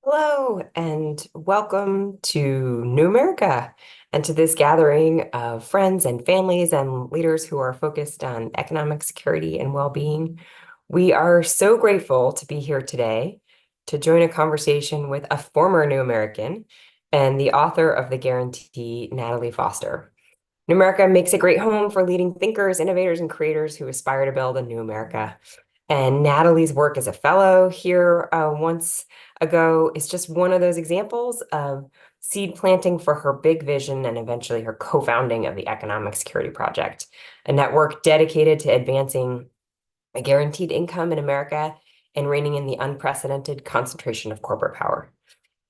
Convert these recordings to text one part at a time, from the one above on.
Hello, and welcome to New America and to this gathering of friends and families and leaders who are focused on economic security and well-being. We are so grateful to be here today to join a conversation with a former New American and the author of The Guarantee, Natalie Foster. New America makes a great home for leading thinkers, innovators, and creators who aspire to build a new America. And Natalie's work as a fellow here once ago is just one of those examples of seed planting for her big vision and eventually her co-founding of the Economic Security Project, a network dedicated to advancing a guaranteed income in America and reining in the unprecedented concentration of corporate power.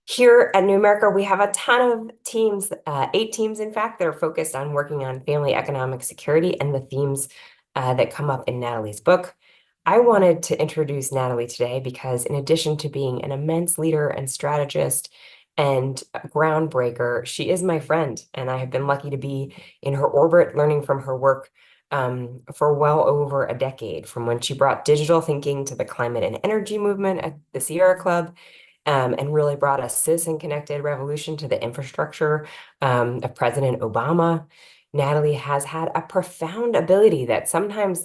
Here at New America, we have a ton of teams, 8 teams, in fact, that are focused on working on family economic security and the themes that come up in Natalie's book. I wanted to introduce Natalie today because, in addition to being an immense leader and strategist and a groundbreaker, she is my friend, and I have been lucky to be in her orbit, learning from her work for well over a decade, from when she brought digital thinking to the climate and energy movement at the Sierra Club and really brought a citizen-connected revolution to the infrastructure of President Obama. Natalie has had a profound ability that sometimes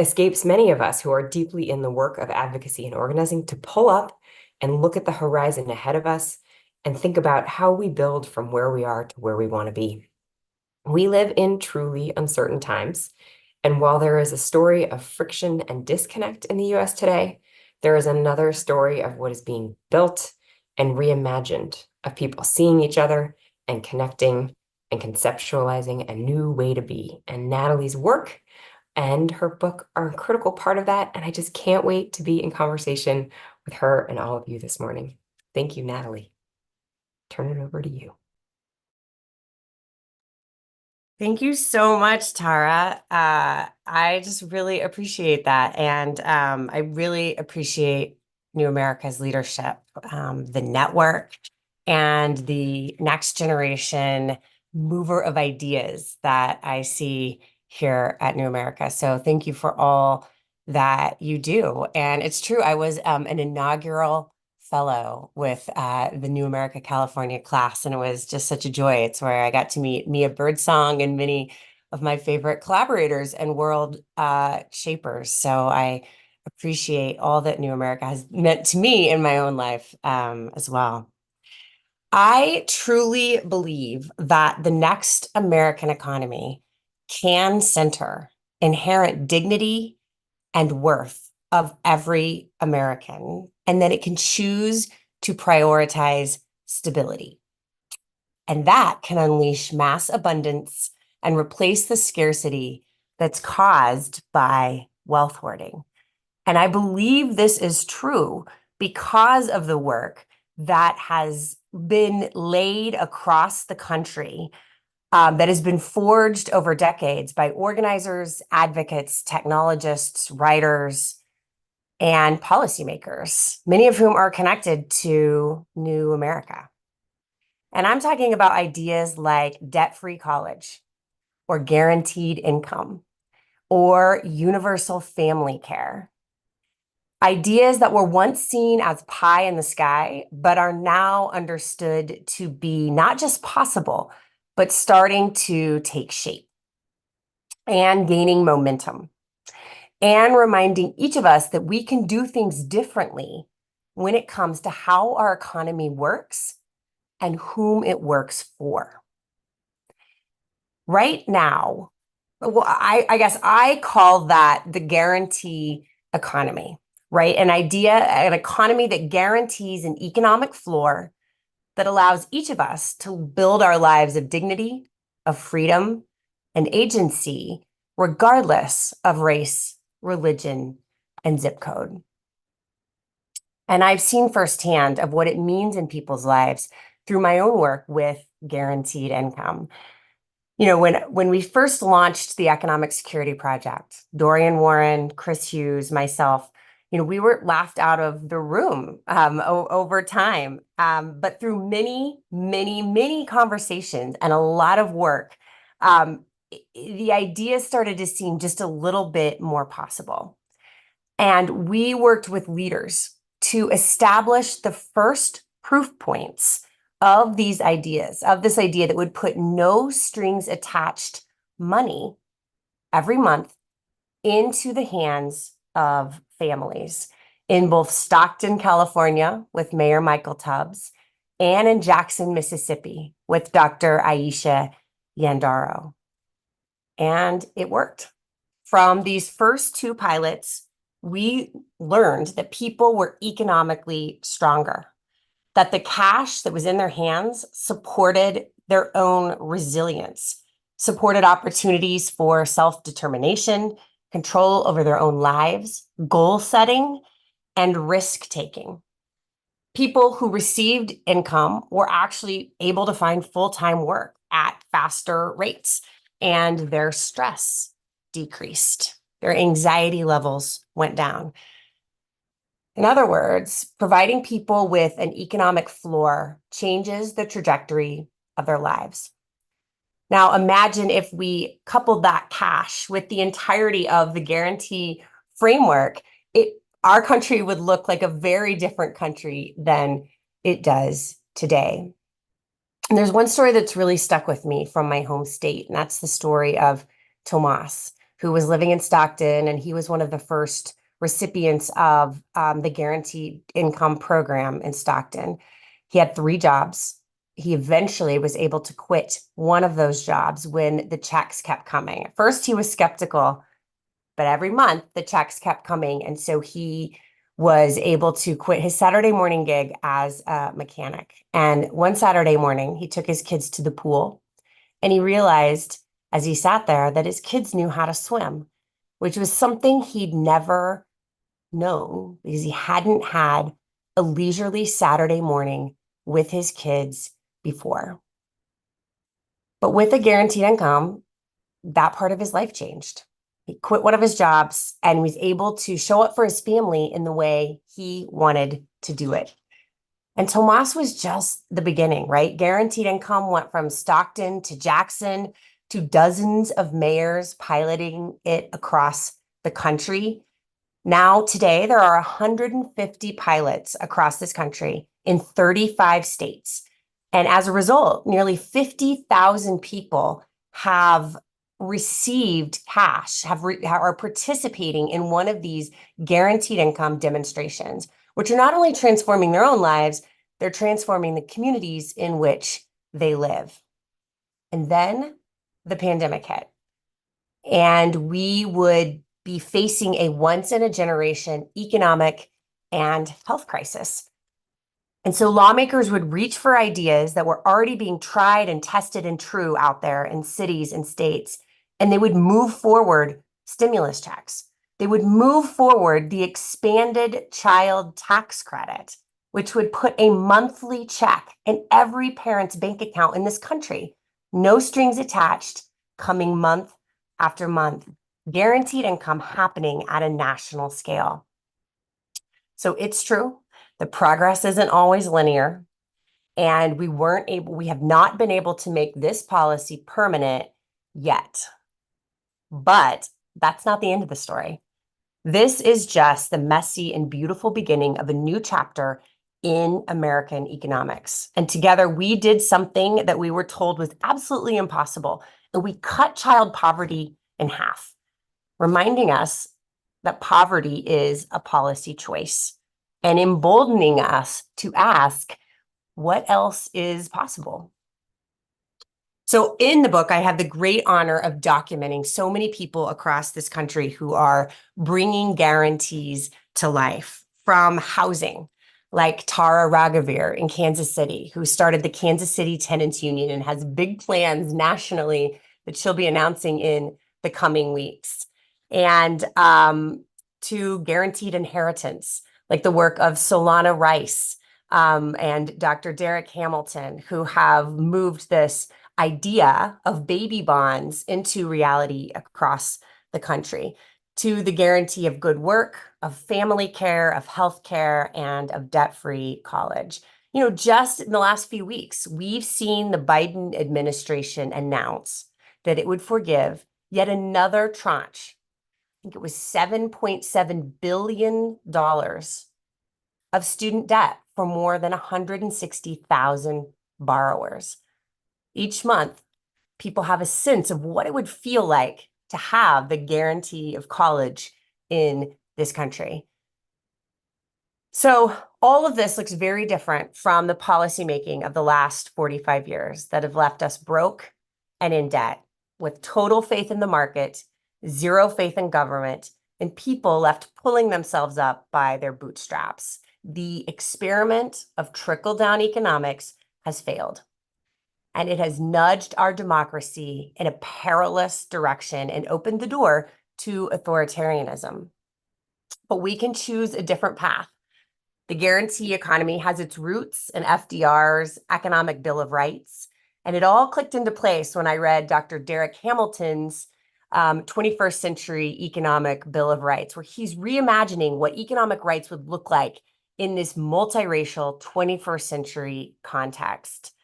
escapes many of us who are deeply in the work of advocacy and organizing to pull up and look at the horizon ahead of us and think about how we build from where we are to where we want to be. We live in truly uncertain times, and while there is a story of friction and disconnect in the US today, there is another story of what is being built and reimagined, of people seeing each other and connecting and conceptualizing a new way to be. And Natalie's work and her book are a critical part of that. And I just can't wait to be in conversation with her and all of you this morning. Thank you, Natalie. Turn it over to you. Thank you so much, Tara. I just really appreciate that. And I really appreciate New America's leadership, the network, and the next generation mover of ideas that I see here at New America. So thank you for all that you do. And it's true, I was an inaugural fellow with the New America California class, and it was just such a joy. It's where I got to meet Mia Birdsong and many of my favorite collaborators and world shapers. So I appreciate all that New America has meant to me in my own life as well. I truly believe that the next American economy can center inherent dignity and worth of every American, and that it can choose to prioritize stability. And that can unleash mass abundance and replace the scarcity that's caused by wealth hoarding. And I believe this is true because of the work that has been laid across the country, that has been forged over decades by organizers, advocates, technologists, writers, and policymakers, many of whom are connected to New America. And I'm talking about ideas like debt-free college, or guaranteed income, or universal family care. Ideas that were once seen as pie in the sky, but are now understood to be not just possible, but starting to take shape and gaining momentum, and reminding each of us that we can do things differently when it comes to how our economy works and whom it works for. Right now, well, I guess I call that the guarantee economy, right? An economy that guarantees an economic floor that allows each of us to build our lives of dignity, of freedom, and agency, regardless of race, religion, and zip code. And I've seen firsthand of what it means in people's lives through my own work with guaranteed income. You know, when we first launched the Economic Security Project, Dorian Warren, Chris Hughes, myself, we were laughed out of the room over time. But through many, many, many conversations and a lot of work, the idea started to seem just a little bit more possible. And we worked with leaders to establish the first proof points of these ideas, of this idea that would put no strings attached money every month into the hands of families in both Stockton, California, with Mayor Michael Tubbs, and in Jackson, Mississippi, with Dr. Aisha Yandaro. And it worked. From these first two pilots, we learned that people were economically stronger, that the cash that was in their hands supported their own resilience, supported opportunities for self-determination, control over their own lives, goal setting, and risk taking. People who received income were actually able to find full-time work at faster rates, and their stress decreased. Their anxiety levels went down. In other words, providing people with an economic floor changes the trajectory of their lives. Now, imagine if we coupled that cash with the entirety of the guarantee framework, our country would look like a very different country than it does today. And there's one story that's really stuck with me from my home state, and that's the story of Tomas, who was living in Stockton, and he was one of the first recipients of the guaranteed income program in Stockton. He had 3 jobs. He eventually was able to quit one of those jobs when the checks kept coming. At first, he was skeptical, but every month the checks kept coming. And so he was able to quit his Saturday morning gig as a mechanic. And one Saturday morning, he took his kids to the pool, and he realized as he sat there that his kids knew how to swim, which was something he'd never known because he hadn't had a leisurely Saturday morning with his kids before. But with a guaranteed income, that part of his life changed. He quit one of his jobs and was able to show up for his family in the way he wanted to do it. And Tomas was just the beginning, right? Guaranteed income went from Stockton to Jackson to dozens of mayors piloting it across the country. Now, today, there are 150 pilots across this country in 35 states. And as a result, nearly 50,000 people have received cash, are participating in one of these guaranteed income demonstrations, which are not only transforming their own lives, they're transforming the communities in which they live. And then the pandemic hit, and we would be facing a once-in-a-generation economic and health crisis. And so lawmakers would reach for ideas that were already being tried and tested and true out there in cities and states, and they would move forward stimulus checks. They would move forward the expanded child tax credit, which would put a monthly check in every parent's bank account in this country, no strings attached, coming month after month, guaranteed income happening at a national scale. So it's true, the progress isn't always linear, and we have not been able to make this policy permanent yet. But that's not the end of the story. This is just the messy and beautiful beginning of a new chapter in American economics. And together we did something that we were told was absolutely impossible, and we cut child poverty in half, reminding us that poverty is a policy choice and emboldening us to ask, what else is possible? So in the book, I have the great honor of documenting so many people across this country who are bringing guarantees to life, from housing, like Tara Raghavir in Kansas City, who started the Kansas City Tenants Union and has big plans nationally that she'll be announcing in the coming weeks. And to guaranteed inheritance, like the work of Solana Rice and Dr. Derek Hamilton, who have moved this idea of baby bonds into reality across the country, to the guarantee of good work, of family care, of health care, and of debt-free college. You know, just in the last few weeks, we've seen the Biden administration announce that it would forgive yet another tranche. I think it was $7.7 billion of student debt for more than 160,000 borrowers. Each month, people have a sense of what it would feel like to have the guarantee of college in this country. So all of this looks very different from the policymaking of the last 45 years that have left us broke and in debt, with total faith in the market, zero faith in government, and people left pulling themselves up by their bootstraps. The experiment of trickle-down economics has failed, and it has nudged our democracy in a perilous direction and opened the door to authoritarianism. But we can choose a different path. The guarantee economy has its roots in FDR's Economic Bill of Rights, and it all clicked into place when I read Dr. Derek Hamilton's 21st Century Economic Bill of Rights, where he's reimagining what economic rights would look like in this multiracial 21st century context.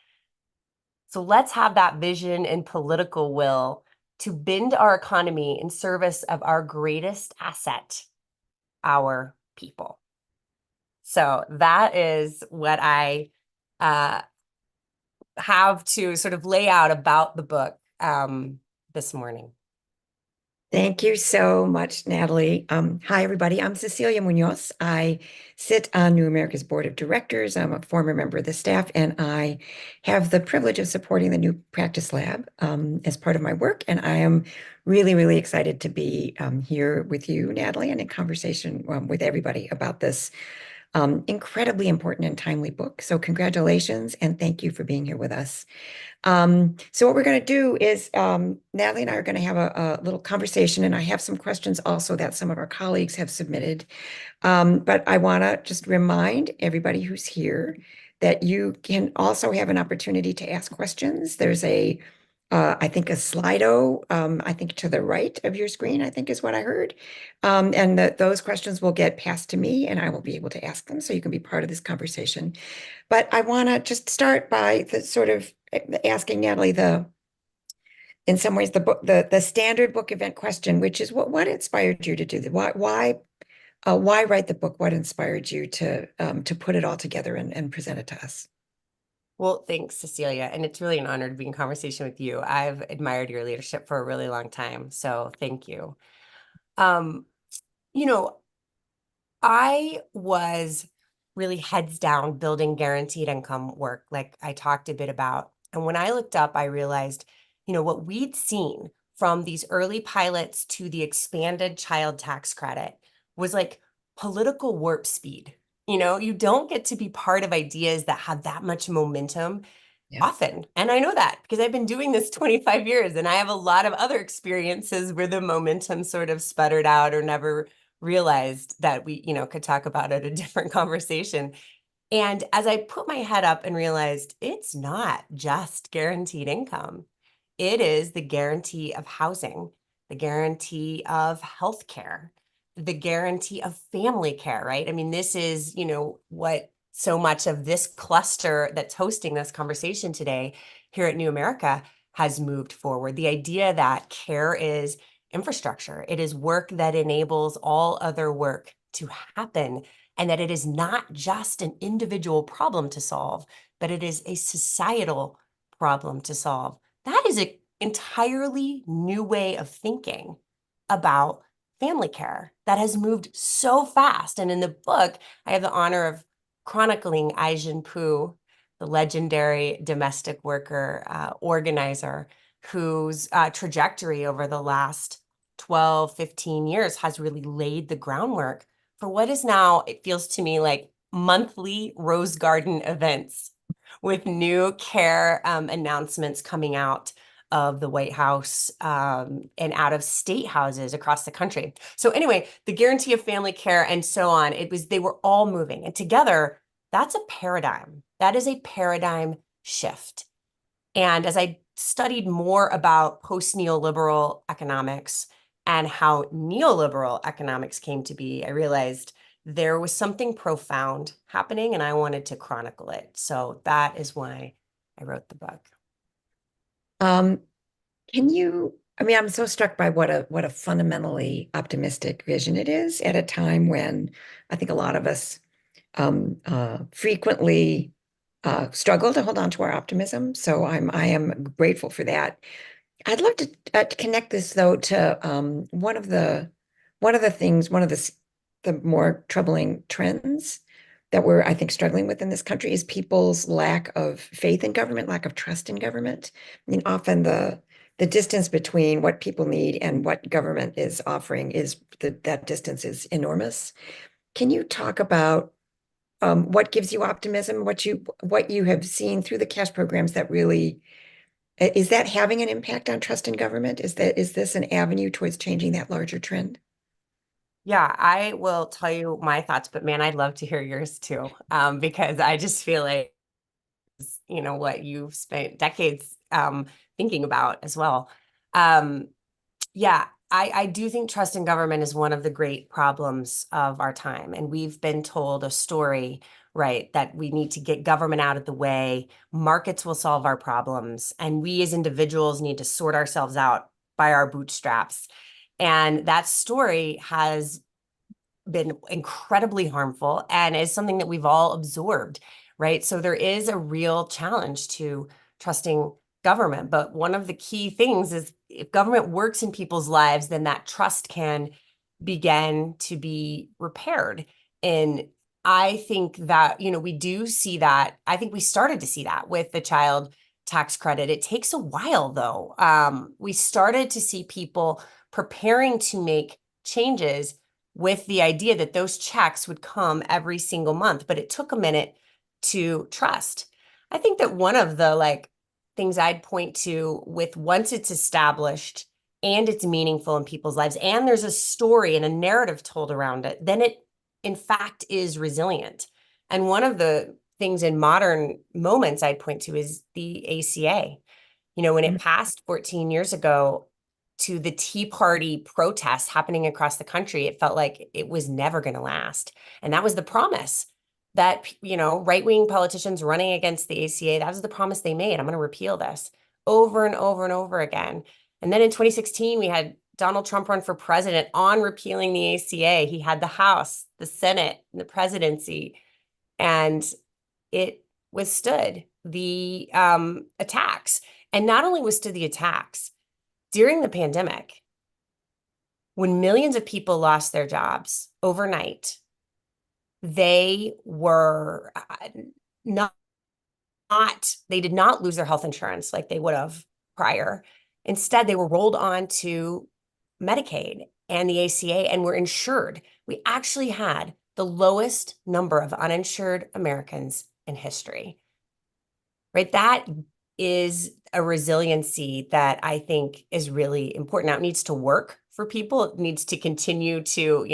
So let's have that vision and political will to bend our economy in service of our greatest asset, our people. So that is what I have to sort of lay out about the book this morning. Thank you so much, Natalie. Hi, everybody. I'm Cecilia Munoz. I sit on New America's Board of Directors. I'm a former member of the staff, and I have the privilege of supporting the New Practice Lab as part of my work. And I am really, really excited to be here with you, Natalie, and in conversation with everybody about this incredibly important and timely book. So congratulations, and thank you for being here with us. So what we're going to do is Natalie and I are going to have a little conversation, and I have some questions also that some of our colleagues have submitted. But I want to just remind everybody who's here that you can also have an opportunity to ask questions. There's I think a Slido, I think to the right of your screen, I think is what I heard. And those questions will get passed to me and I will be able to ask them so you can be part of this conversation. But I want to just start by the sort of asking Natalie in some ways the standard book event question, which is what inspired you to do that? Why write the book? What inspired you to put it all together and present it to us? Well, thanks, Cecilia. And it's really an honor to be in conversation with you. I've admired your leadership for a really long time. So thank you. Um, you know, I was really heads down building guaranteed income work, like I talked a bit about. And when I looked up, I realized, what we'd seen from these early pilots to the expanded child tax credit was like political warp speed. You don't get to be part of ideas that have that much momentum Yeah. often. And I know that because I've been doing this 25 years and I have a lot of other experiences where the momentum sort of sputtered out or never realized that we, could talk about it a different conversation. And as I put my head up and realized it's not just guaranteed income, it is the guarantee of housing, the guarantee of healthcare, the guarantee of family care, right? I mean, this is, what so much of this cluster that's hosting this conversation today here at New America has moved forward. The idea that care is infrastructure, it is work that enables all other work to happen, and that it is not just an individual problem to solve, but it is a societal problem to solve. That is an entirely new way of thinking about family care that has moved so fast. And in the book, I have the honor of chronicling Ai-jen Poo, the legendary domestic worker organizer, whose trajectory over the last 12, 15 years has really laid the groundwork for what is now, it feels to me like monthly Rose Garden events with new care announcements coming out of the White House and out of state houses across the country. So anyway, the guarantee of family care and so on, they were all moving. And together, that's a paradigm. That is a paradigm shift. And as I studied more about post-neoliberal economics and how neoliberal economics came to be, I realized there was something profound happening and I wanted to chronicle it. So that is why I wrote the book. I'm so struck by what a fundamentally optimistic vision it is at a time when I think a lot of us frequently struggle to hold on to our optimism. So I am grateful for that. I'd love to connect this though to one of the more troubling trends that we're, I think, struggling with in this country is people's lack of faith in government, lack of trust in government. I mean, often the distance between what people need and what government is offering is that distance is enormous. Can you talk about what gives you optimism, what you have seen through the cash programs that really is that having an impact on trust in government? Is this an avenue towards changing that larger trend? Yeah, I will tell you my thoughts, but man, I'd love to hear yours too, because I just feel like, what you've spent decades thinking about as well. Um, yeah, I do think trust in government is one of the great problems of our time. And we've been told a story, right, that we need to get government out of the way, markets will solve our problems, and we as individuals need to sort ourselves out by our bootstraps. And that story has been incredibly harmful and is something that we've all absorbed, right? So there is a real challenge to trusting government. But one of the key things is if government works in people's lives, then that trust can begin to be repaired. And I think that, we do see that. I think we started to see that with the child tax credit. It takes a while, though. We started to see people preparing to make changes with the idea that those checks would come every single month, but it took a minute to trust. I think that one of the things I'd point to with once it's established and it's meaningful in people's lives and there's a story and a narrative told around it, then it in fact is resilient. And one of the things in modern moments I'd point to is the ACA. When it passed 14 years ago, to the Tea Party protests happening across the country, it felt like it was never going to last. And that was the promise that, right-wing politicians running against the ACA, that was the promise they made. I'm going to repeal this over and over and over again. And then in 2016, we had Donald Trump run for president on repealing the ACA. He had the House, the Senate, and the presidency, and it withstood the attacks. And not only withstood the attacks, during the pandemic, when millions of people lost their jobs overnight, they were not, they did not lose their health insurance like they would have prior. Instead, they were rolled on to Medicaid and the ACA and were insured. We actually had the lowest number of uninsured Americans in history, right? That is a resiliency that I think is really important. Now, it needs to work for people. It needs to continue to,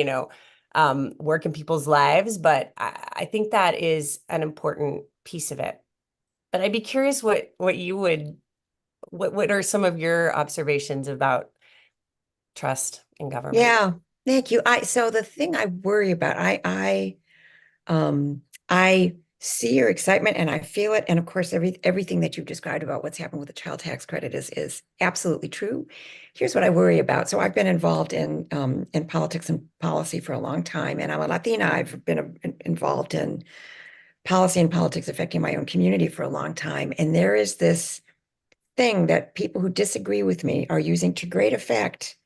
work in people's lives. But I think that is an important piece of it. But I'd be curious what you would, what are some of your observations about trust in government? Yeah, thank you. So the thing I worry about, I see your excitement and I feel it. And of course, everything that you've described about what's happened with the child tax credit is absolutely true. Here's what I worry about. So I've been involved in politics and policy for a long time, and I'm a Latina. I've been involved in policy and politics affecting my own community for a long time. And there is this thing that people who disagree with me are using to great effect,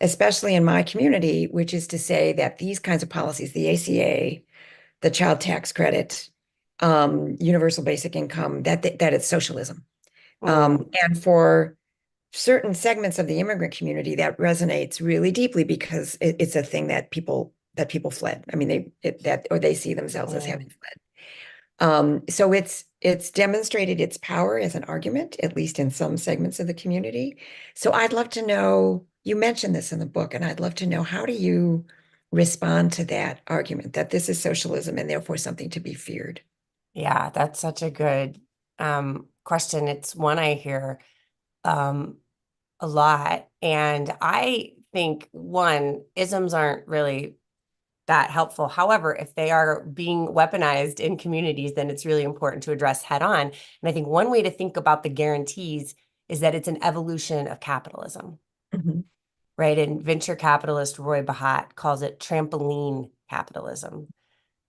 especially in my community, which is to say that these kinds of policies, the ACA, the child tax credit, universal basic income, that it's socialism. And for certain segments of the immigrant community, that resonates really deeply because it's a thing that people fled. I mean, they see themselves as having fled. So it's demonstrated its power as an argument, at least in some segments of the community. So I'd love to know, you mentioned this in the book, and I'd love to know, how do you respond to that argument that this is socialism and therefore something to be feared? Yeah, that's such a good question. It's one I hear um, a lot. And I think, one, isms aren't really that helpful. However, if they are being weaponized in communities, then it's really important to address head on. And I think one way to think about the guarantees is that it's an evolution of capitalism, Mhm. right? And venture capitalist Roy Bahat calls it trampoline capitalism.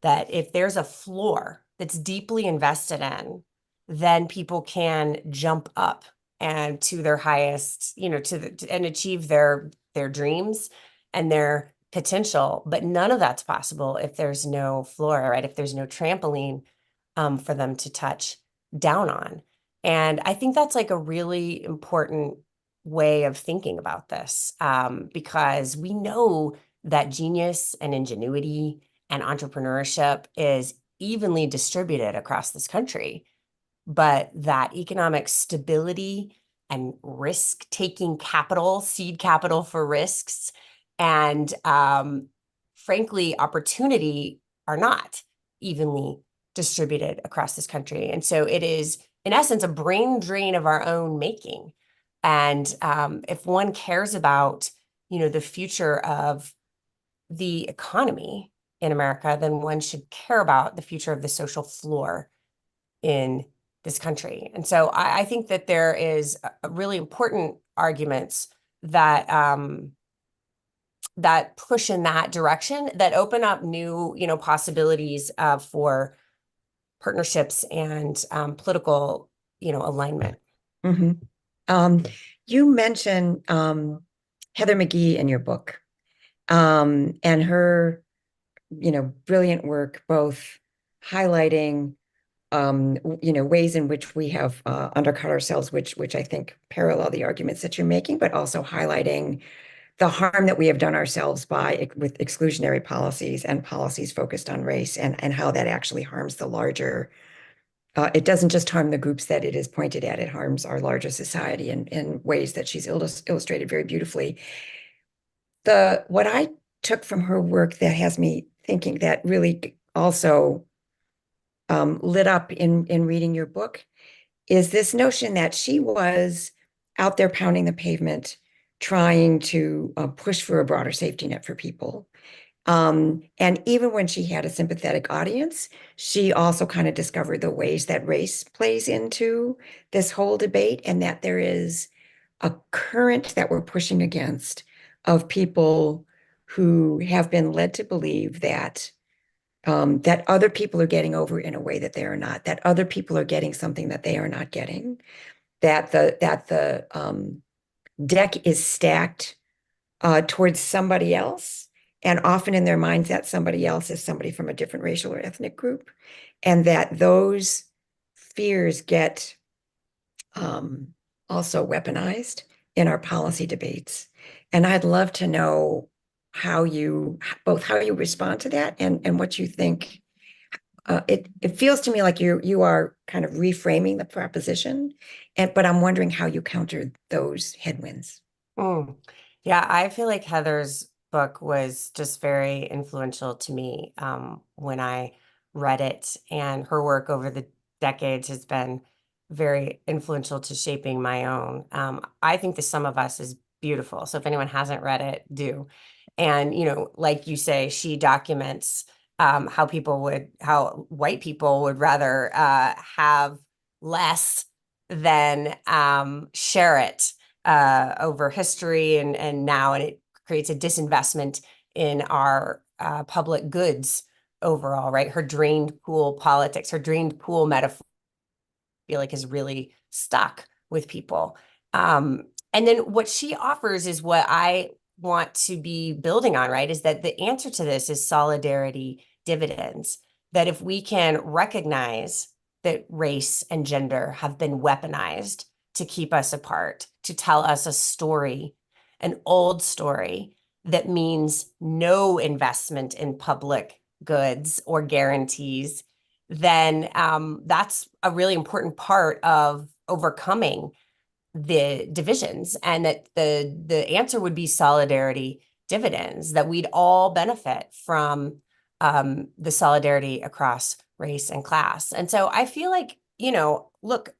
that if there's a floor that's deeply invested in, then people can jump up and to their highest, and achieve their dreams and their potential. But none of that's possible if there's no floor, right? If there's no trampoline for them to touch down on. And I think that's like a really important way of thinking about this, because we know that genius and ingenuity and entrepreneurship is evenly distributed across this country, but that economic stability and risk-taking capital, seed capital for risks, and frankly, opportunity are not evenly distributed across this country. And so it is, in essence, a brain drain of our own making. And if one cares about, the future of the economy in America, then one should care about the future of the social floor in this country. And so I think that there is a really important arguments that that push in that direction, that open up new, possibilities for partnerships and political, alignment. You mentioned Heather McGhee in your book, and her, brilliant work, both highlighting, ways in which we have undercut ourselves, which I think parallel the arguments that you're making, but also highlighting the harm that we have done ourselves with exclusionary policies and policies focused on race, and how that actually harms the larger. It doesn't just harm the groups that it is pointed at, it harms our larger society in ways that she's illustrated very beautifully. What I took from her work that has me thinking, that really also lit up in reading your book, is this notion that she was out there pounding the pavement, trying to push for a broader safety net for people. And even when she had a sympathetic audience, she also kind of discovered the ways that race plays into this whole debate, and that there is a current that we're pushing against of people who have been led to believe that that other people are getting over in a way that they are not, that other people are getting something that they are not getting, that the deck is stacked towards somebody else. And often in their minds, that somebody else is somebody from a different racial or ethnic group. And that those fears get also weaponized in our policy debates. And I'd love to know how you respond to that, and what you think. It feels to me like you are kind of reframing the proposition, but I'm wondering how you counter those headwinds. Yeah, I feel like Heather's book was just very influential to me when I read it, and her work over the decades has been very influential to shaping my own. I think The Sum of Us is beautiful. So if anyone hasn't read it, do. And, like you say, she documents how white people would rather have less than share it over history and now, and it creates a disinvestment in our public goods overall, right? Her drained pool politics, her drained pool metaphor, I feel like is really stuck with people. And then what she offers is what I want to be building on, right? Is that the answer to this is solidarity dividends. That if we can recognize that race and gender have been weaponized to keep us apart, to tell us a story, an old story that means no investment in public goods or guarantees, then that's a really important part of overcoming the divisions, and that the answer would be solidarity dividends, that we'd all benefit from the solidarity across race and class. And so I feel like, look,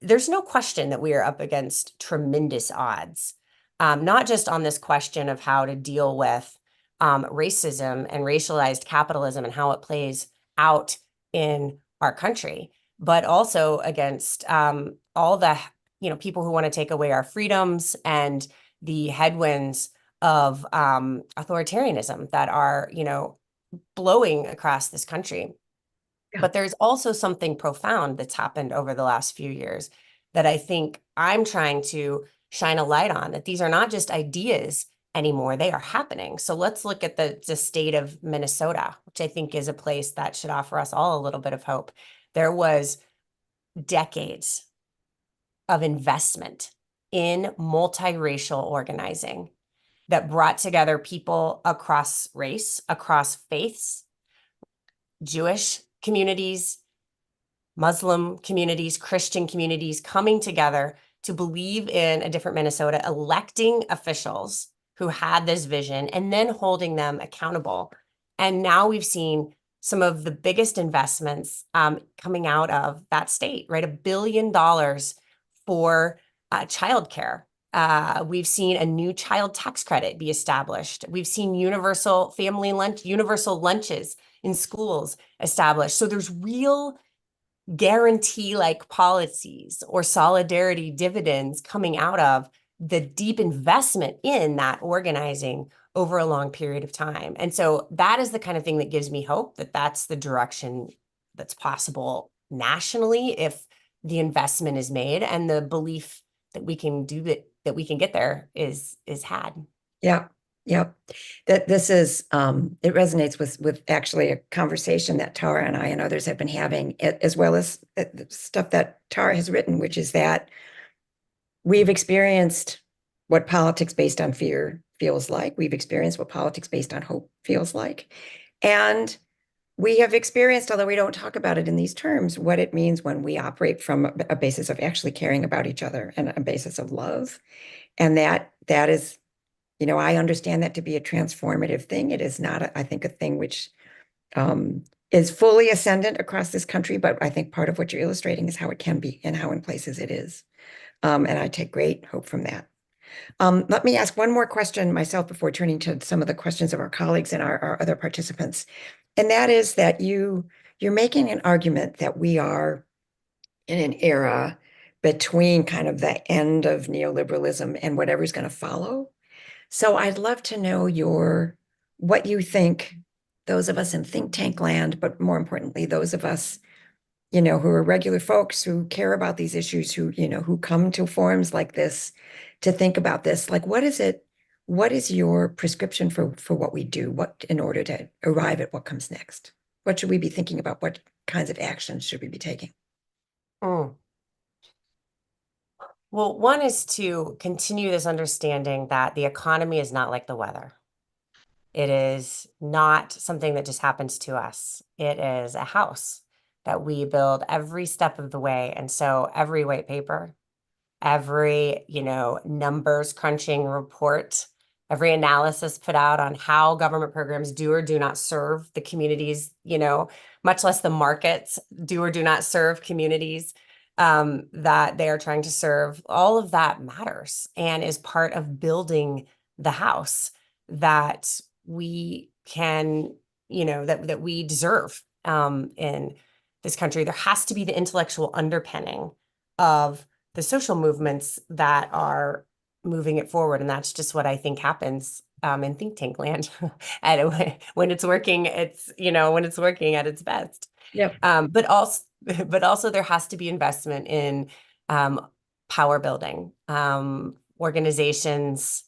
there's no question that we are up against tremendous odds, not just on this question of how to deal with racism and racialized capitalism and how it plays out in our country, but also against all the people who want to take away our freedoms and the headwinds of authoritarianism that are blowing across this country. Yeah. But there's also something profound that's happened over the last few years that I think I'm trying to shine a light on, that these are not just ideas anymore, they are happening. So let's look at the state of Minnesota, which I think is a place that should offer us all a little bit of hope. There was decades of investment in multiracial organizing that brought together people across race, across faiths, Jewish communities, Muslim communities, Christian communities coming together to believe in a different Minnesota, electing officials who had this vision and then holding them accountable. And now we've seen some of the biggest investments coming out of that state, right? $1 billion for childcare. We've seen a new child tax credit be established. We've seen universal family lunch, universal lunches in schools established. So there's real guarantee-like policies or solidarity dividends coming out of the deep investment in that organizing over a long period of time. And so that is the kind of thing that gives me hope that that's the direction that's possible nationally if the investment is made and the belief that we can do that we can get there is had. Yeah. Yep. That this is it resonates with actually a conversation that Tara and I and others have been having, as well as the stuff that Tara has written, which is that we've experienced what politics based on fear feels like. We've experienced what politics based on hope feels like. And we have experienced, although we don't talk about it in these terms, what it means when we operate from a basis of actually caring about each other and a basis of love. And that is, I understand that to be a transformative thing. It is not, I think, a thing which is fully ascendant across this country, but I think part of what you're illustrating is how it can be and how in places it is. And I take great hope from that. Let me ask one more question myself before turning to some of the questions of our colleagues and our other participants. And that is that you're making an argument that we are in an era between kind of the end of neoliberalism and whatever's going to follow. So I'd love to know what you think, those of us in think tank land, but more importantly, those of us, who are regular folks who care about these issues, who come to forums like this to think about this. Like, what is your prescription for what we do, in order to arrive at what comes next? What should we be thinking about? What kinds of actions should we be taking? Well, one is to continue this understanding that the economy is not like the weather. It is not something that just happens to us. It is a house that we build every step of the way. And so every white paper, every, numbers crunching report, every analysis put out on how government programs do or do not serve the communities, much less the markets do or do not serve communities that they are trying to serve. All of that matters and is part of building the house that we can, that we deserve in this country. There has to be the intellectual underpinning of the social movements that are moving it forward. And that's just what I think happens in think tank land. And when it's working, when it's working at its best. Yep. But also there has to be investment in power building, organizations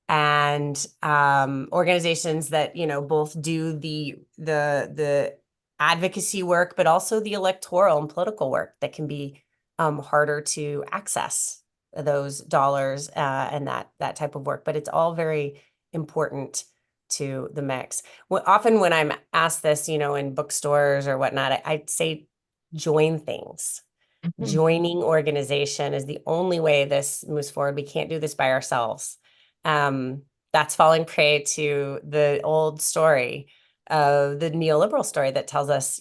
and organizations that, both do the advocacy work, but also the electoral and political work that can be harder to access those dollars and that type of work. But it's all very important to the mix. Often when I'm asked this, in bookstores or whatnot, I say join things. Joining organization is the only way this moves forward. We can't do this by ourselves. That's falling prey to the old story of the neoliberal story that tells us,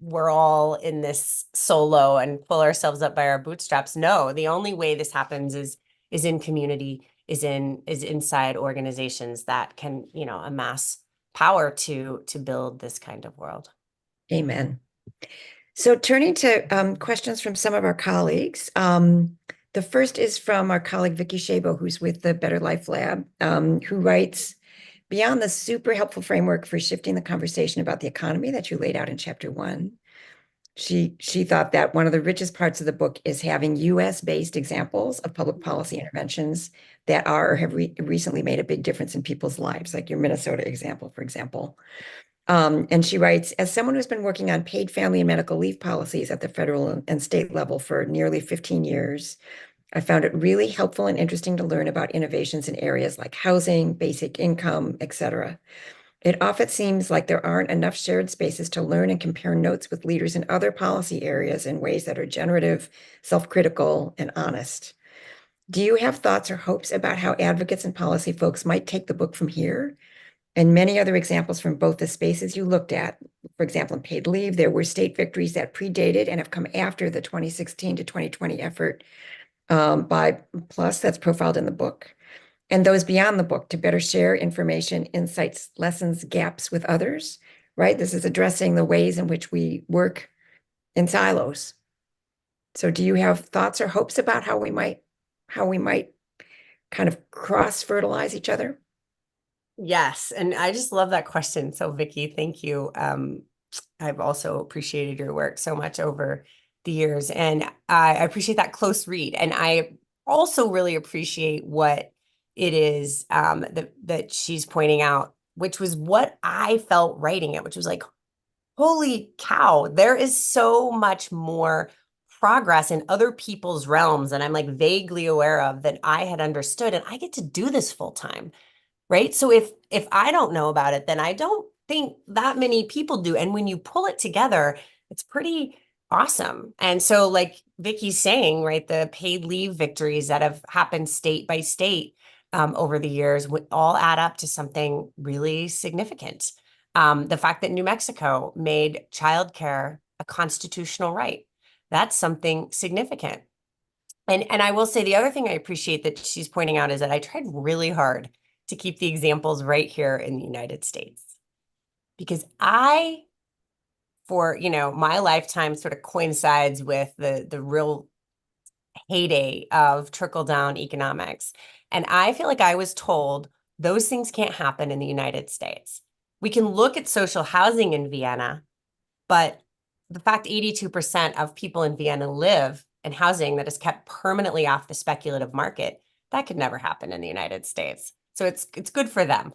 we're all in this solo and pull ourselves up by our bootstraps. No, the only way this happens is in community, is inside organizations that can, amass power to build this kind of world. Amen. So turning to questions from some of our colleagues. The first is from our colleague, Vicki Shabo, who's with the Better Life Lab, who writes beyond the super helpful framework for shifting the conversation about the economy that you laid out in chapter 1, she thought that one of the richest parts of the book is having US-based examples of public policy interventions that are or have recently made a big difference in people's lives, like your Minnesota example, for example. And she writes, as someone who's been working on paid family and medical leave policies at the federal and state level for nearly 15 years, I found it really helpful and interesting to learn about innovations in areas like housing, basic income, et cetera. It often seems like there aren't enough shared spaces to learn and compare notes with leaders in other policy areas in ways that are generative, self-critical, and honest. Do you have thoughts or hopes about how advocates and policy folks might take the book from here? And many other examples from both the spaces you looked at. For example, in paid leave, there were state victories that predated and have come after the 2016 to 2020 effort by Plus that's profiled in the book, and those beyond the book to better share information, insights, lessons, gaps with others, right? This is addressing the ways in which we work in silos. So do you have thoughts or hopes about how we might kind of cross-fertilize each other? Yes, and I just love that question. So, Vicky, thank you. I've also appreciated your work so much over the years, and I appreciate that close read. And I also really appreciate what it is that she's pointing out, which was what I felt writing it, which was like, holy cow, there is so much more progress in other people's realms, and I'm like vaguely aware of than I had understood, and I get to do this full time. Right. So if I don't know about it, then I don't think that many people do. And when you pull it together, it's pretty awesome. And so like Vicky's saying, right, the paid leave victories that have happened state by state over the years would all add up to something really significant. The fact that New Mexico made childcare a constitutional right, that's something significant. And I will say the other thing I appreciate that she's pointing out is that I tried really hard to keep the examples right here in the United States. Because my lifetime sort of coincides with the real heyday of trickle-down economics. And I feel like I was told those things can't happen in the United States. We can look at social housing in Vienna, but the fact 82% of people in Vienna live in housing that is kept permanently off the speculative market, that could never happen in the United States. So it's good for them.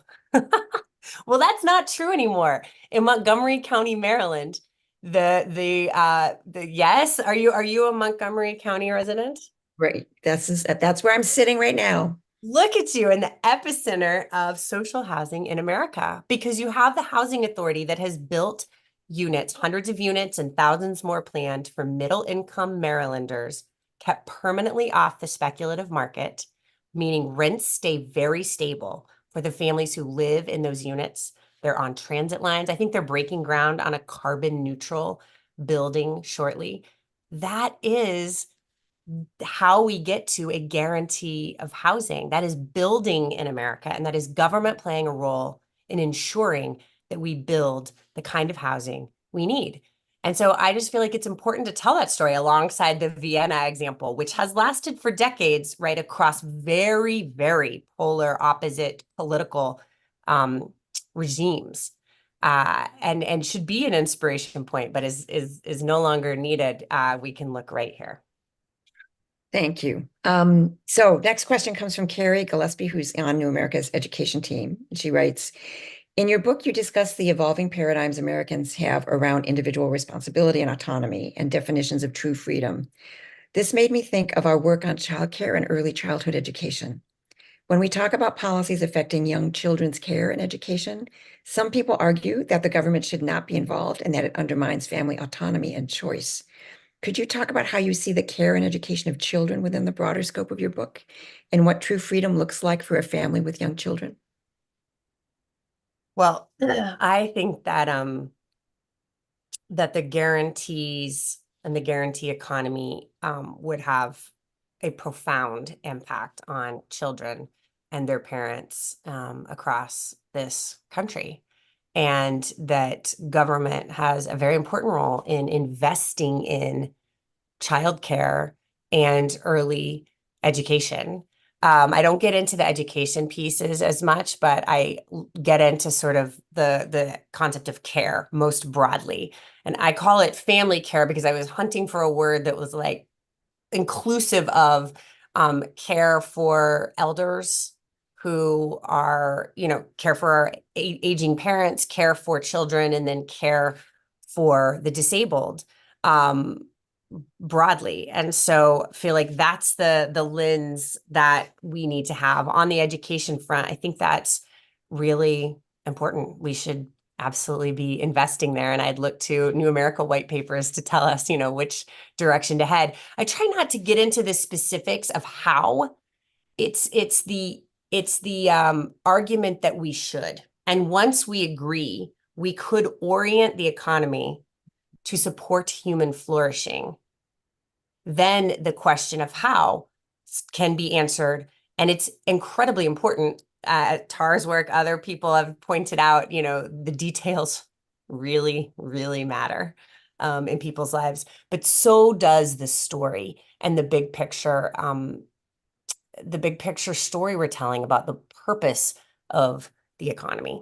Well, that's not true anymore. In Montgomery County, Maryland, yes, are you a Montgomery County resident? Right. That's where I'm sitting right now. Look at you in the epicenter of social housing in America, because you have the housing authority that has built units, hundreds of units and thousands more planned for middle income Marylanders, kept permanently off the speculative market, meaning rents stay very stable for the families who live in those units. They're on transit lines. I think they're breaking ground on a carbon neutral building shortly. That is how we get to a guarantee of housing. That is building in America, and that is government playing a role in ensuring that we build the kind of housing we need. And so I just feel like it's important to tell that story alongside the Vienna example, which has lasted for decades, right, across very, very polar opposite political regimes. And should be an inspiration point, but is no longer needed. We can look right here. Thank you. So next question comes from Carrie Gillespie, who's on New America's education team. She writes, in your book, you discuss the evolving paradigms Americans have around individual responsibility and autonomy and definitions of true freedom. This made me think of our work on childcare and early childhood education. When we talk about policies affecting young children's care and education, some people argue that the government should not be involved and that it undermines family autonomy and choice. Could you talk about how you see the care and education of children within the broader scope of your book and what true freedom looks like for a family with young children? Well, I think that the guarantees and the guarantee economy would have a profound impact on children and their parents across this country. And that government has a very important role in investing in childcare and early education. I don't get into the education pieces as much, but I get into sort of the concept of care most broadly. And I call it family care because I was hunting for a word that was like inclusive of care for elders who are, care for our aging parents, care for children, and then care for the disabled. Broadly. And so I feel like that's the lens that we need to have on the education front. I think that's really important. We should absolutely be investing there. And I'd look to New America white papers to tell us, which direction to head. I try not to get into the specifics of how. It's the argument that we should. And once we agree, we could orient the economy to support human flourishing. Then the question of how can be answered. And it's incredibly important. Tara's work, other people have pointed out, the details really, really matter in people's lives. But so does the story and the big picture story we're telling about the purpose of the economy.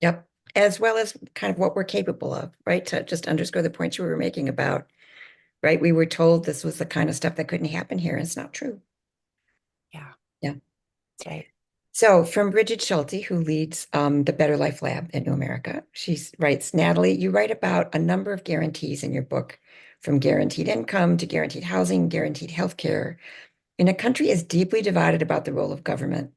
Yep. As well as kind of what we're capable of, right? To just underscore the point you were making about, right? We were told this was the kind of stuff that couldn't happen here. And it's not true. Yeah, Yeah. that's right. So from Bridget Schulte, who leads the Better Life Lab at New America, she writes, Natalie, you write about a number of guarantees in your book, from guaranteed income to guaranteed housing, guaranteed healthcare, in a country as deeply divided about the role of government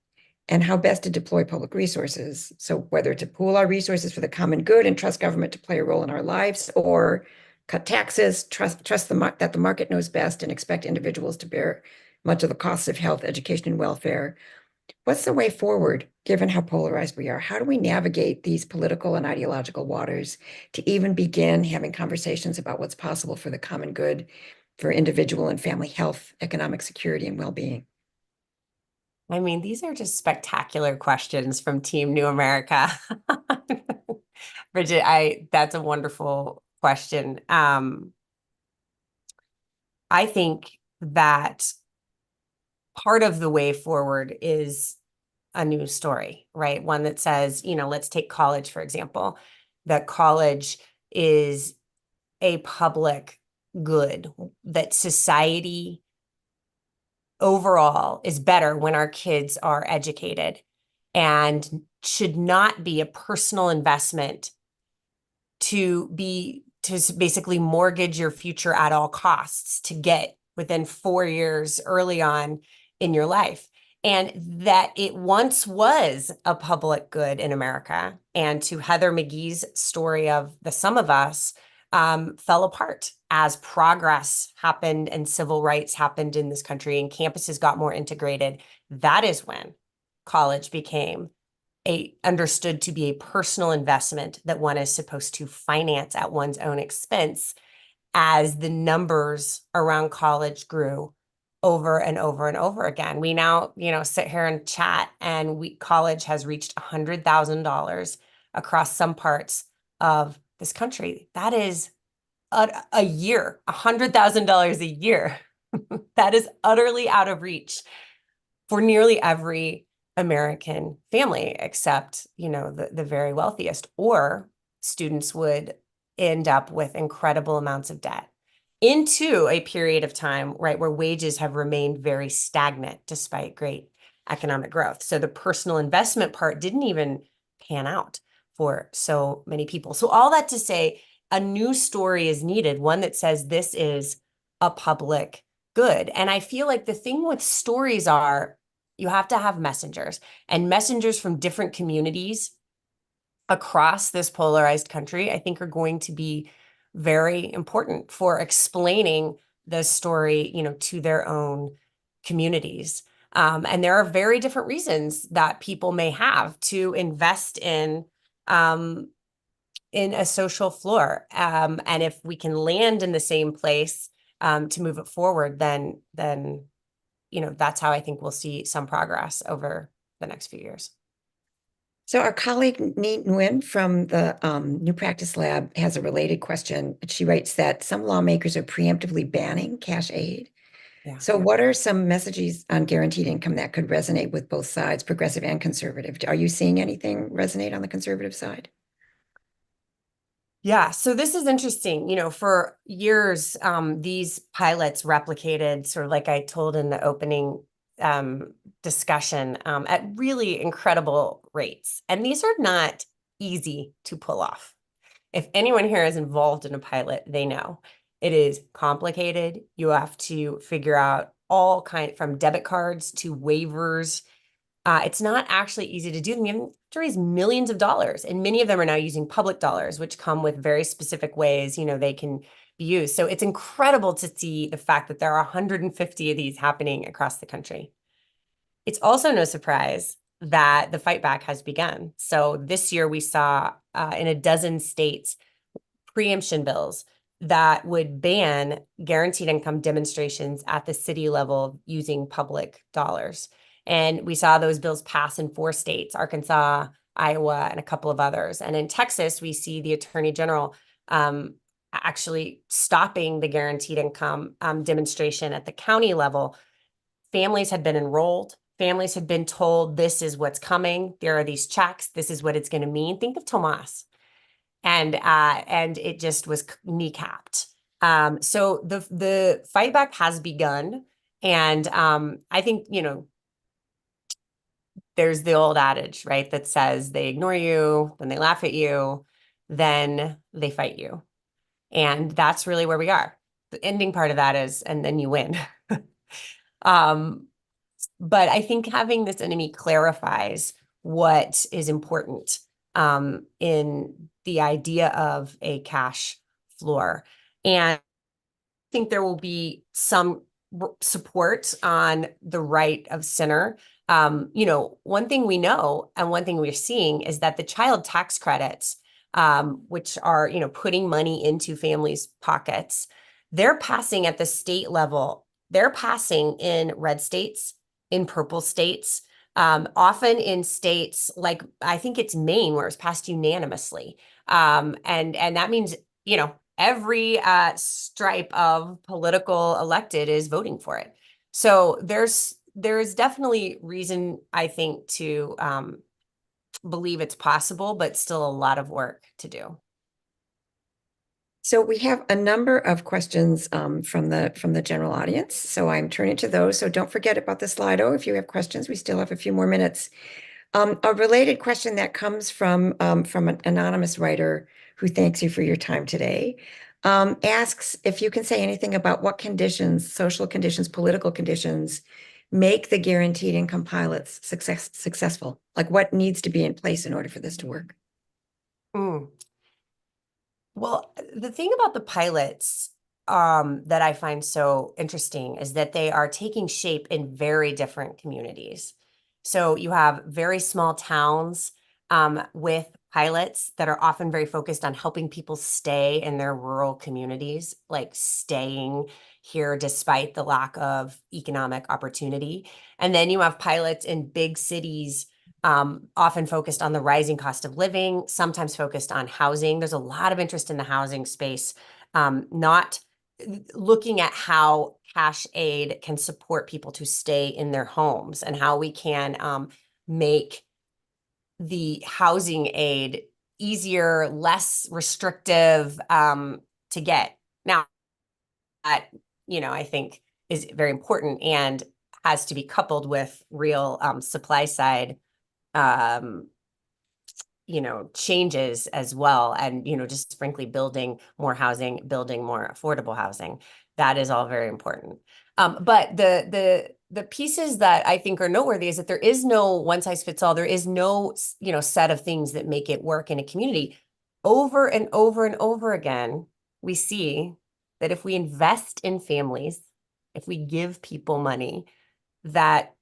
and how best to deploy public resources. So whether to pool our resources for the common good and trust government to play a role in our lives, or cut taxes, trust that the market knows best and expect individuals to bear much of the costs of health, education, and welfare. What's the way forward, given how polarized we are? How do we navigate these political and ideological waters to even begin having conversations about what's possible for the common good, for individual and family health, economic security, and well-being? I mean, these are just spectacular questions from Team New America. Bridget, that's a wonderful question. I think that part of the way forward is a new story, right? One that says, let's take college, for example, that college is a public good, that society overall is better when our kids are educated and should not be a personal investment to basically mortgage your future at all costs to get within 4 years early on in your life. And that it once was a public good in America. And to Heather McGhee's story of the sum of us, fell apart as progress happened and civil rights happened in this country and campuses got more integrated. That is when college became understood to be a personal investment that one is supposed to finance at one's own expense as the numbers around college grew over and over and over again. We now, sit here and chat, and college has reached $100,000 across some parts of this country. That is a year, $100,000 a year. That is utterly out of reach for nearly every American family, except, the very wealthiest, or students would end up with incredible amounts of debt into a period of time, right, where wages have remained very stagnant despite great economic growth. So the personal investment part didn't even pan out for so many people. So all that to say, a new story is needed, one that says this is a public good. And I feel like the thing with stories are you have to have messengers, and messengers from different communities across this polarized country, I think, are going to be very important for explaining the story, to their own communities. And there are very different reasons that people may have to invest in a social floor. And if we can land in the same place to move it forward, then that's how I think we'll see some progress over the next few years. So our colleague Neat Nguyen from the New Practice Lab has a related question. She writes that some lawmakers are preemptively banning cash aid, Yeah. So what are some messages on guaranteed income that could resonate with both sides, progressive and conservative? Are you seeing anything resonate on the conservative side? Yeah, so this is interesting. For years, these pilots replicated, sort of like I told in the opening discussion, at really incredible rates. And these are not easy to pull off. If anyone here is involved in a pilot, they know it is complicated. You have to figure out all kind from debit cards to waivers. It's not actually easy to do them. You have to raise millions of dollars, and many of them are now using public dollars, which come with very specific ways, they can be used. So it's incredible to see the fact that there are 150 of these happening across the country. It's also no surprise that the fight back has begun. So this year we saw in a dozen states preemption bills that would ban guaranteed income demonstrations at the city level using public dollars. And we saw those bills pass in 4 states, Arkansas, Iowa, and a couple of others. And in Texas, we see the Attorney General actually stopping the guaranteed income demonstration at the county level. Families had been enrolled. Families had been told, this is what's coming. There are these checks. This is what it's going to mean. Think of Tomas. And it just was kneecapped. So the fight back has begun. And I think, there's the old adage, right, that says they ignore you, then they laugh at you, then they fight you. And that's really where we are. The ending part of that is, and then you win. But I think having this enemy clarifies what is important in the idea of a cash floor. And I think there will be some support on the right of center. One thing we know and one thing we're seeing is that the child tax credits, which are, putting money into families' pockets, they're passing at the state level. They're passing in red states, in purple states, often in states like, I think it's Maine, where it's passed unanimously. And that means, every stripe of political elected is voting for it. So there's definitely reason, I think, to believe it's possible, but still a lot of work to do. So we have a number of questions from the general audience. So I'm turning to those. So don't forget about the Slido. If you have questions, we still have a few more minutes. A related question that comes from an anonymous writer who thanks you for your time today, asks if you can say anything about what conditions, social conditions, political conditions, make the guaranteed income pilots successful. Like what needs to be in place in order for this to work? Mm. Well, the thing about the pilots that I find so interesting is that they are taking shape in very different communities. So you have very small towns with pilots that are often very focused on helping people stay in their rural communities, like staying here despite the lack of economic opportunity. And then you have pilots in big cities, often focused on the rising cost of living, sometimes focused on housing. There's a lot of interest in the housing space, not looking at how cash aid can support people to stay in their homes and how we can make the housing aid easier, less restrictive to get. Now, that, I think is very important and has to be coupled with real supply side changes as well. And, just frankly, building more housing, building more affordable housing. That is all very important. But the pieces that I think are noteworthy is that there is no one size fits all. There is no, set of things that make it work in a community. Over and over and over again, we see that if we invest in families, if we give people money, that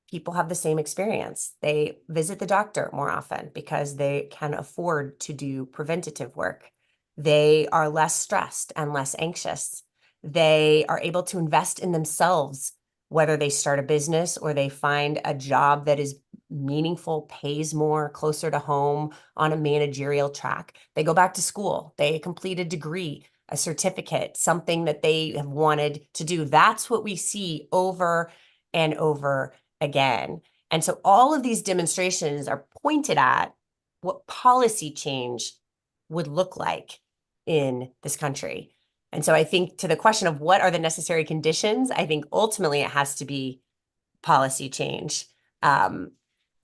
people have the same experience. They visit the doctor more often because they can afford to do preventative work. They are less stressed and less anxious. They are able to invest in themselves, whether they start a business or they find a job that is meaningful, pays more, closer to home, on a managerial track. They go back to school. They complete a degree. a certificate, something that they have wanted to do. That's what we see over and over again. And so all of these demonstrations are pointed at what policy change would look like in this country. And so I think to the question of what are the necessary conditions, I think ultimately it has to be policy change.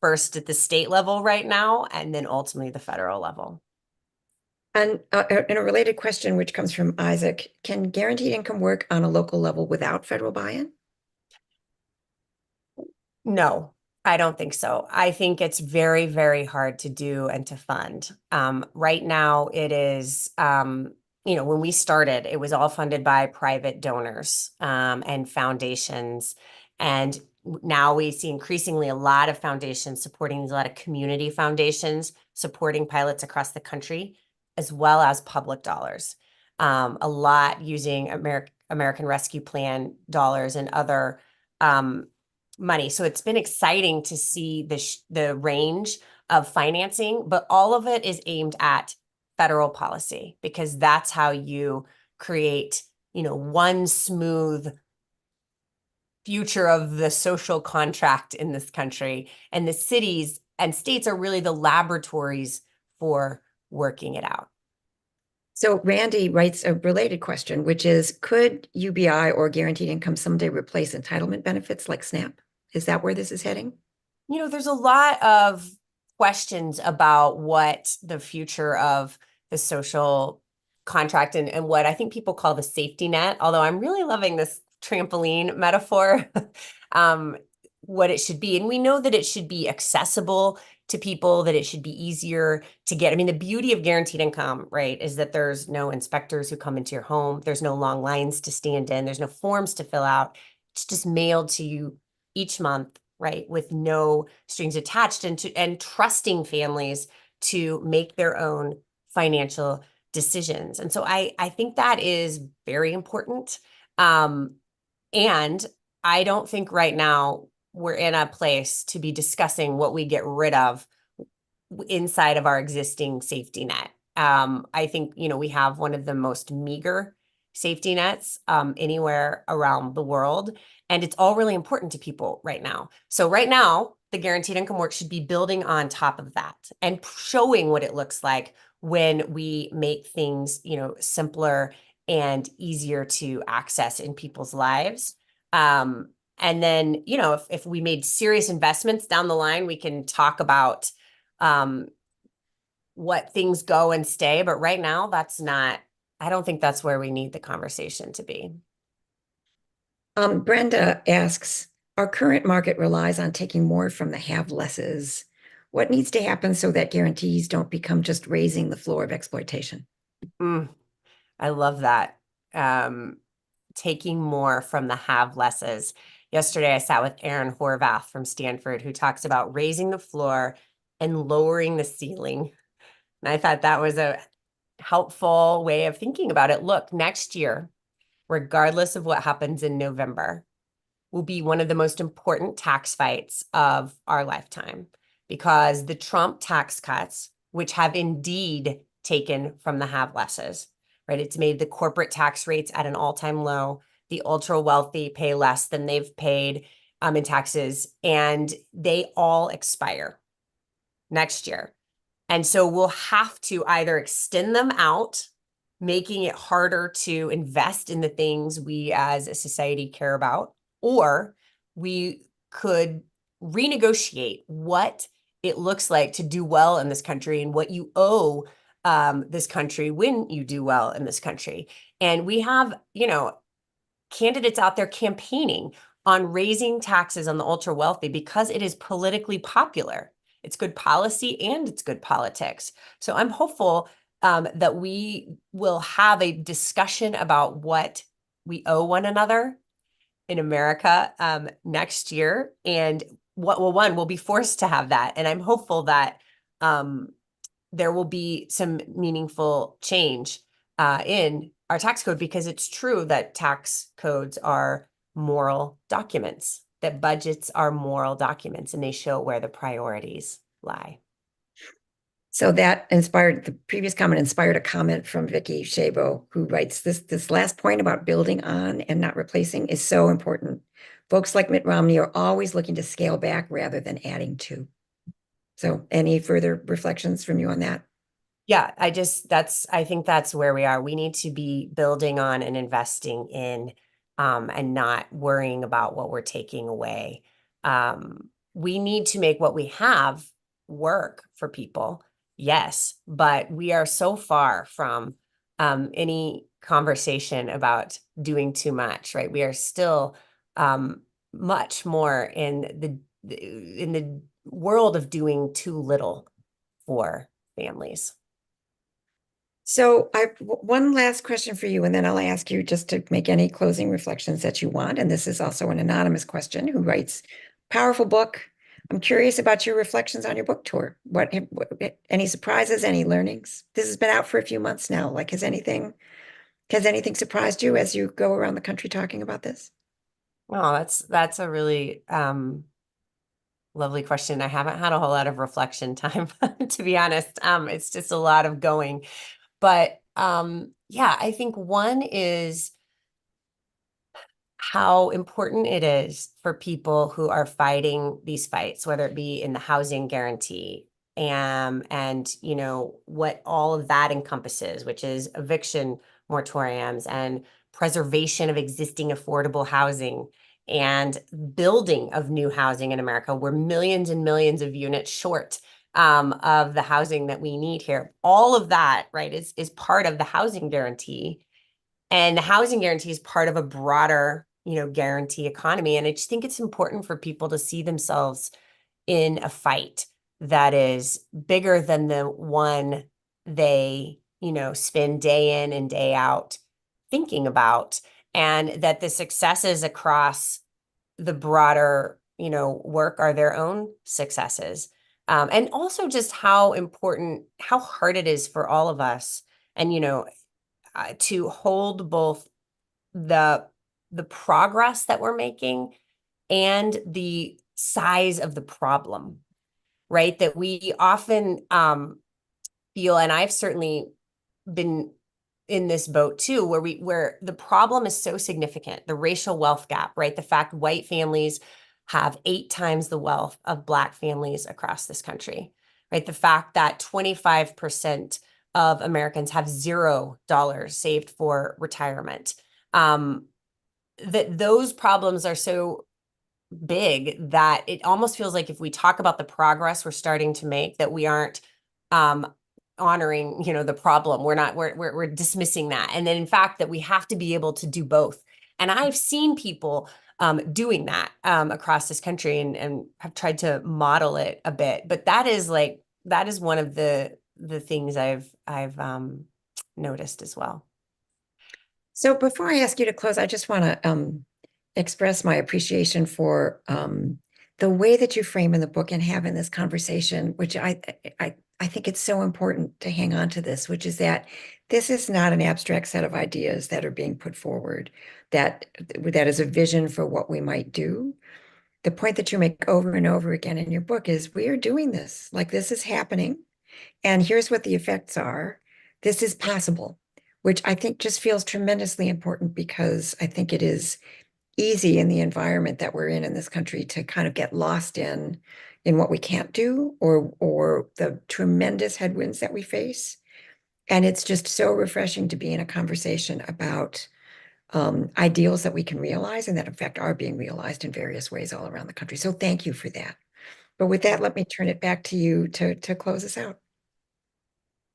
First at the state level right now, and then ultimately the federal level. And in a related question, which comes from Isaac, can guaranteed income work on a local level without federal buy-in? No, I don't think so. I think it's very, very hard to do and to fund. Right now, it is, when we started, it was all funded by private donors and foundations. And now we see increasingly a lot of foundations supporting a lot of community foundations supporting pilots across the country, as well as public dollars. A lot using American Rescue Plan dollars and other money. So it's been exciting to see the range of financing, but all of it is aimed at federal policy because that's how you create, one smooth future of the social contract in this country. And the cities and states are really the laboratories for working it out. So Randy writes a related question, which is, could UBI or guaranteed income someday replace entitlement benefits like SNAP? Is that where this is heading? There's a lot of questions about what the future of the social contract and what I think people call the safety net, although I'm really loving this trampoline metaphor, what it should be. And we know that it should be accessible to people, that it should be easier to get. I mean, the beauty of guaranteed income, right, is that there's no inspectors who come into your home. There's no long lines to stand in. There's no forms to fill out. It's just mailed to you each month, right, with no strings attached, and trusting families to make their own financial decisions. And so I think that is very important. And I don't think right now we're in a place to be discussing what we get rid of inside of our existing safety net. I think, we have one of the most meager safety nets anywhere around the world. And it's all really important to people right now. So right now, the guaranteed income work should be building on top of that and showing what it looks like when we make things, simpler and easier to access in people's lives. And then, if we made serious investments down the line, we can talk about what things go and stay. But right now, I don't think that's where we need the conversation to be. Brenda asks, our current market relies on taking more from the have-lesses. What needs to happen so that guarantees don't become just raising the floor of exploitation? I love that. Taking more from the have-lesses. Yesterday, I sat with Aaron Horvath from Stanford, who talks about raising the floor and lowering the ceiling. And I thought that was a helpful way of thinking about it. Look, next year, regardless of what happens in November, will be one of the most important tax fights of our lifetime because the Trump tax cuts, which have indeed taken from the have-lesses, right? It's made the corporate tax rates at an all-time low. The ultra wealthy pay less than they've paid in taxes, and they all expire next year. And so we'll have to either extend them out, making it harder to invest in the things we as a society care about, or we could renegotiate what it looks like to do well in this country and what you owe this country when you do well in this country. And we have, candidates out there campaigning on raising taxes on the ultra wealthy because it is politically popular. It's good policy and it's good politics. So I'm hopeful that we will have a discussion about what we owe one another in America next year. And we'll be forced to have that. And I'm hopeful that there will be some meaningful change in our tax code, because it's true that tax codes are moral documents, that budgets are moral documents, and they show where the priorities lie. So that inspired, the previous comment inspired a comment from Vicky Shabo, who writes, this last point about building on and not replacing is so important. Folks like Mitt Romney are always looking to scale back rather than adding to. So any further reflections from you on that? Yeah, I think that's where we are. We need to be building on and investing in, and not worrying about what we're taking away. We need to make what we have work for people. Yes, but we are so far from, any conversation about doing too much, right? We are still, much more in the world of doing too little for families. So one last question for you, and then I'll ask you just to make any closing reflections that you want. And this is also an anonymous question who writes, powerful book. I'm curious about your reflections on your book tour. Any surprises, any learnings? This has been out for a few months now. Like, has anything surprised you as you go around the country talking about this? Oh, that's a really lovely question. I haven't had a whole lot of reflection time, to be honest. It's just a lot of going. But yeah, I think one is how important it is for people who are fighting these fights, whether it be in the housing guarantee, and you know what all of that encompasses, which is eviction moratoriums and preservation of existing affordable housing and building of new housing in America. We're millions and millions of units short, of the housing that we need here. All of that, right, is part of the housing guarantee. And the housing guarantee is part of a broader, you know, guarantee economy. And I just think it's important for people to see themselves in a fight that is bigger than the one they, you know, spend day in and day out thinking about. And that the successes across the broader, you know, work are their own successes. And also just how important, how hard it is for all of us. And, you know, to hold both the the progress that we're making and the size of the problem, right? That we often feel, and I've certainly been in this boat too, where the problem is so significant, the racial wealth gap, right? The fact white families have 8 times the wealth of Black families across this country, right? The fact that 25% of Americans have $0 saved for retirement. That those problems are so big that it almost feels like if we talk about the progress we're starting to make, that we aren't honoring, you know, the problem. We're dismissing that. And then in fact, that we have to be able to do both. And I've seen people doing that across this country, and have tried to model it a bit. But that is one of the things I've noticed as well. So before I ask you to close, I just want to express my appreciation for the way that you frame in the book and have in this conversation, which I think it's so important to hang on to this, which is that this is not an abstract set of ideas that are being put forward, that is a vision for what we might do. The point that you make over and over again in your book is we are doing this, like this is happening, and here's what the effects are. This is possible, which I think just feels tremendously important because I think it is easy in the environment that we're in this country to kind of get lost in what we can't do, or the tremendous headwinds that we face. And it's just so refreshing to be in a conversation about ideals that we can realize and that in fact are being realized in various ways all around the country. So thank you for that. But with that, let me turn it back to you to close us out.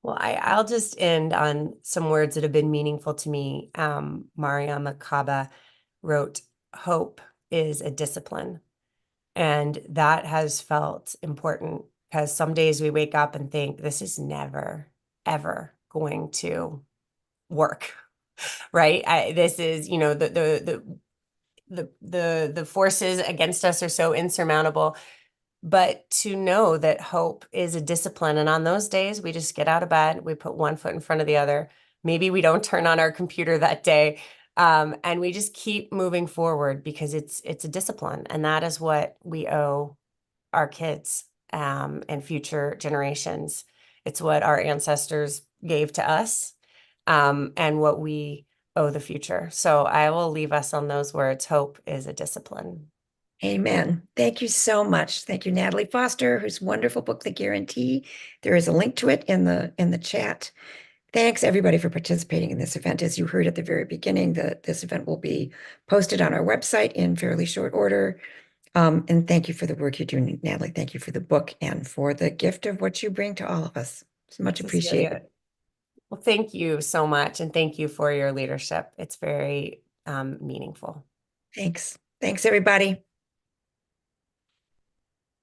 Well, I'll just end on some words that have been meaningful to me. Mariama Kaba wrote, "Hope is a discipline." And that has felt important because some days we wake up and think this is never, ever going to work, right? This is, you know, the forces against us are so insurmountable. But to know that hope is a discipline, and on those days we just get out of bed, we put one foot in front of the other. Maybe we don't turn on our computer that day, and we just keep moving forward because it's a discipline, and that is what we owe our kids, and future generations, It's what our ancestors gave to us, and what we owe the future. So I will leave us on those words. Hope is a discipline. Amen. Thank you so much. Thank you, Natalie Foster, whose wonderful book, The Guarantee. There is a link to it in the chat. Thanks everybody for participating in this event. As you heard at the very beginning, this event will be posted on our website in fairly short order. And thank you for the work you're doing, Natalie. Thank you for the book and for the gift of what you bring to all of us. It's much appreciated. Cecilia. Well, thank you so much. And thank you for your leadership. It's very meaningful. Thanks. Thanks, everybody.